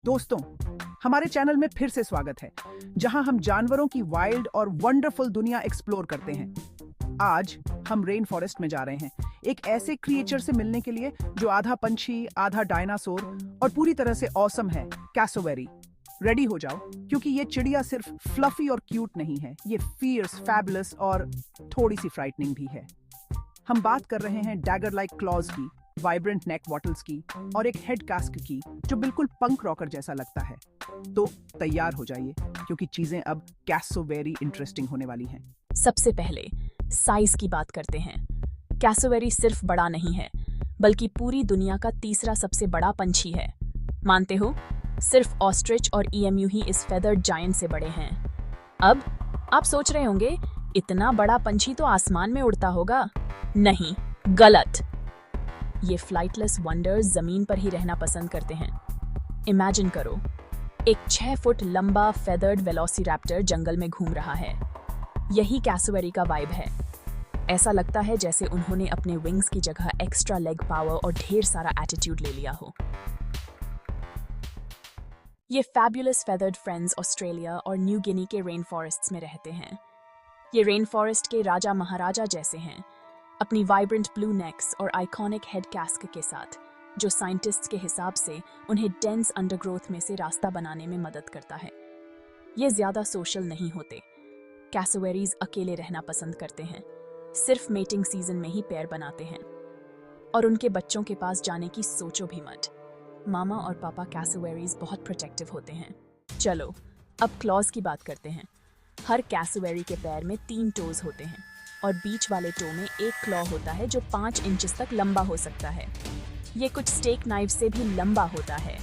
दोस्तों, हमारे चैनल में फिर से स्वागत है, जहां हम जानवरों की वाइल्ड और वंडरफुल दुनिया एक्सप्लोर करते हैं। आज हम रेन फॉरेस्ट में जा रहे हैं, एक ऐसे क्रिएचर से मिलने के लिए जो आधा पंछी, आधा डायनासोर और पूरी तरह से ऑसम है, कैसोवेरी। रेडी हो जाओ, क्योंकि ये चिड़िया सिर्फ फ्लफी और क्यूट नहीं है, ये फियर्स, फैबुलस और थोड़ी सी फ्राइटनिंग भी है। हम बात कर रहे हैं डैगर लाइक क्लॉज की, वाइब्रेंट नेक वॉटल्स की और एक हेड कास्क की जो बिल्कुल पंक रॉकर जैसा लगता है। तो तैयार हो जाइए, क्योंकि चीजें अब कैसोवेरी इंटरेस्टिंग होने वाली हैं। सबसे पहले साइज की बात करते हैं। कैसोवेरी सिर्फ बड़ा नहीं है, बल्कि पूरी दुनिया का तीसरा सबसे बड़ा पंछी है। मानते हो? सिर्फ ऑस्ट्रिच और ईएमयू ही इस फेदर्ड जायंट से बड़े हैं। अब आप सोच रहे होंगे, इतना बड़ा पंछी तो आसमान में उड़ता होगा। नहीं, गलत। ये फ्लाइटलेस वंडर्स जमीन पर ही रहना पसंद करते हैं। इमेजिन करो, एक 6 फुट लंबा फेदर्ड वेलोसिरैप्टर जंगल में घूम रहा है। यही कैसोवेरी का वाइब है। ऐसा लगता है जैसे उन्होंने अपने विंग्स की जगह एक्स्ट्रा लेग पावर और ढेर सारा एटीट्यूड ले लिया हो। ये फैबुलस फेदर्ड फ्रेंड्स ऑस्ट्रेलिया और न्यू गिनी के रेन फॉरेस्ट्स में रहते हैं। ये रेन फॉरेस्ट के राजा महाराजा जैसे हैं, अपनी वाइब्रेंट ब्लू नेक्स और आइकॉनिक हेड कास्क के साथ, जो साइंटिस्ट्स के हिसाब से उन्हें डेंस अंडरग्रोथ में से रास्ता बनाने में मदद करता है। ये ज्यादा सोशल नहीं होते। कैसोवेरीज अकेले रहना पसंद करते हैं, सिर्फ मेटिंग सीजन में ही पेयर बनाते हैं। और उनके बच्चों के पास जाने की सोचो भी मत। मामा और पापा कैसोवेरीज बहुत प्रोटेक्टिव होते हैं। चलो, अब क्लॉज की बात करते हैं। हर कैसोवेरी के पैर में 3 टोज होते हैं और बीच वाले टो में एक क्लॉ होता है जो 5 इंचेस तक लंबा हो सकता है। ये कुछ स्टेक नाइफ से भी लंबा होता है।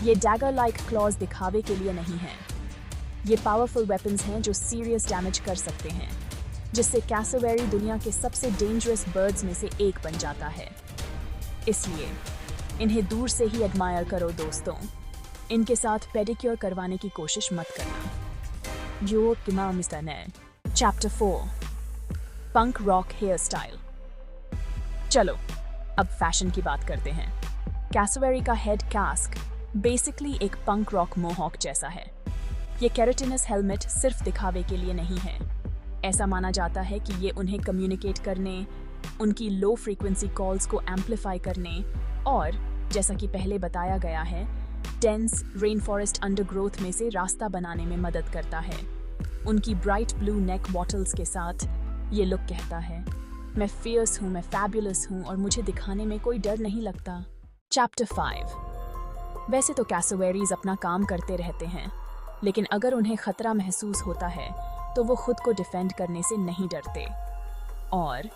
ये डैगर लाइक क्लॉज दिखावे के लिए नहीं है। ये पावरफुल वेपन्स हैं जो सीरियस डैमेज कर सकते हैं, जिससे कैसोवेरी दुनिया के सबसे डेंजरस बर्ड्स में से एक बन जाता है। इसलिए इन्हें दूर से ही एडमायर करो दोस्तों। इनके साथ पेडिक्योर करवाने की कोशिश मत करना। जो मिस्टर ने chapter 4 punk rock hair style. चलो, अब फैशन की बात करते हैं। कैसोवेरी का हेड कास्क बेसिकली एक पंक रॉक मोहॉक जैसा है। ये केराटिनस हेलमेट सिर्फ दिखावे के लिए नहीं है। ऐसा माना जाता है कि ये उन्हें कम्युनिकेट करने, उनकी लो फ्रीक्वेंसी कॉल्स को एम्पलीफाई करने और, जैसा कि पहले बताया गया है, डेंस रेन फॉरेस्ट अंडरग्रोथ में से रास्ता बनाने में मदद करता है। उनकी ब्राइट ब्लू नेक वॉटल्स के साथ ये लुक कहता है, मैं फियर्स हूँ, मैं फैबुलस हूँ और मुझे दिखाने में कोई डर नहीं लगता। चैप्टर 5। वैसे तो कैसोवेरीज अपना काम करते रहते हैं, लेकिन अगर उन्हें खतरा महसूस होता है तो वो खुद को डिफेंड करने से नहीं डरते। और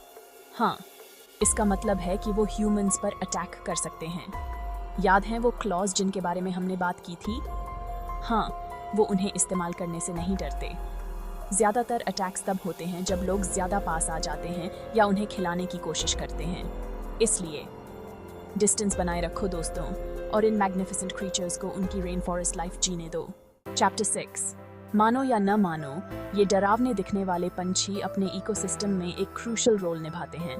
हाँ, इसका मतलब है कि वो ह्यूमंस पर अटैक कर सकते हैं। याद हैं वो क्लॉज जिनके बारे में हमने बात की थी? हाँ, वो उन्हें इस्तेमाल करने से नहीं डरते। ज्यादातर अटैक्स तब होते हैं जब लोग ज्यादा पास आ जाते हैं या उन्हें खिलाने की कोशिश करते हैं। इसलिए डिस्टेंस बनाए रखो दोस्तों, और इन मैग्निफिसेंट क्रीचर्स को उनकी रेन फॉरेस्ट लाइफ जीने दो। चैप्टर 6। मानो या न मानो, ये डरावने दिखने वाले पंछी अपने इकोसिस्टम में एक क्रूशल रोल निभाते हैं।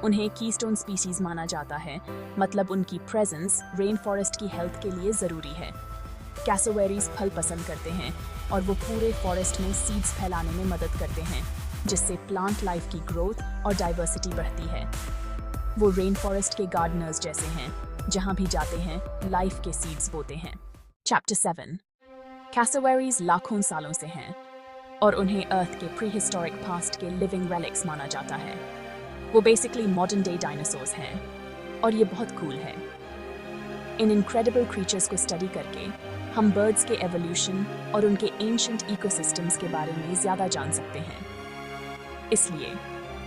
उन्हें कीस्टोन स्पीसीज माना जाता है, मतलब उनकी प्रेजेंस रेन फॉरेस्ट की हेल्थ के लिए जरूरी है। कैसोवेरीज फल पसंद करते हैं और वो पूरे फॉरेस्ट में सीड्स फैलाने में मदद करते हैं, जिससे प्लांट लाइफ की ग्रोथ और डाइवर्सिटी बढ़ती है। वो रेन फॉरेस्ट के गार्डनर्स जैसे हैं, जहां भी जाते हैं लाइफ के सीड्स बोते हैं। चैप्टर 7। कैसोवेरीज लाखों सालों से हैं और उन्हें अर्थ के प्री हिस्टोरिक पास्ट के लिविंग रेलिक्स माना जाता है। वो बेसिकली मॉडर्न डे डायनासोर्स हैं और ये बहुत कूल है। इन इनक्रेडिबल क्रीचर्स को स्टडी करके हम बर्ड्स के एवोल्यूशन और उनके एंशिएंट इकोसिस्टम्स के बारे में ज्यादा जान सकते हैं। इसलिए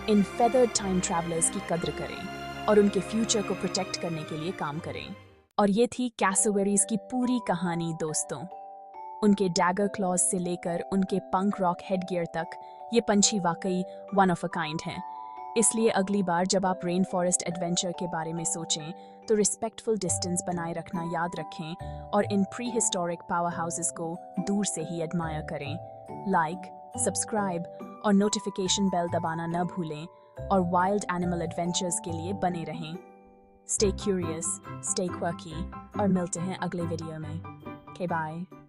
इन फेदर्ड टाइम ट्रैवलर्स की कद्र करें और उनके फ्यूचर को प्रोटेक्ट करने के लिए काम करें। और ये थी कैसोवेरीज की पूरी कहानी दोस्तों। उनके डैगर क्लॉज से लेकर उनके पंक रॉक हेडगियर तक, ये पंछी वाकई वन ऑफ अ काइंड हैं। इसलिए अगली बार जब आप रेन फॉरेस्ट एडवेंचर के बारे में सोचें तो रिस्पेक्टफुल डिस्टेंस बनाए रखना याद रखें और इन प्री हिस्टोरिक पावर हाउसेस को दूर से ही एडमायर करें। लाइक, सब्सक्राइब और नोटिफिकेशन बेल दबाना न भूलें और वाइल्ड एनिमल एडवेंचर्स के लिए बने रहें। स्टे क्यूरियस, स्टे क्वर्की और मिलते हैं अगले वीडियो में। Okay, bye.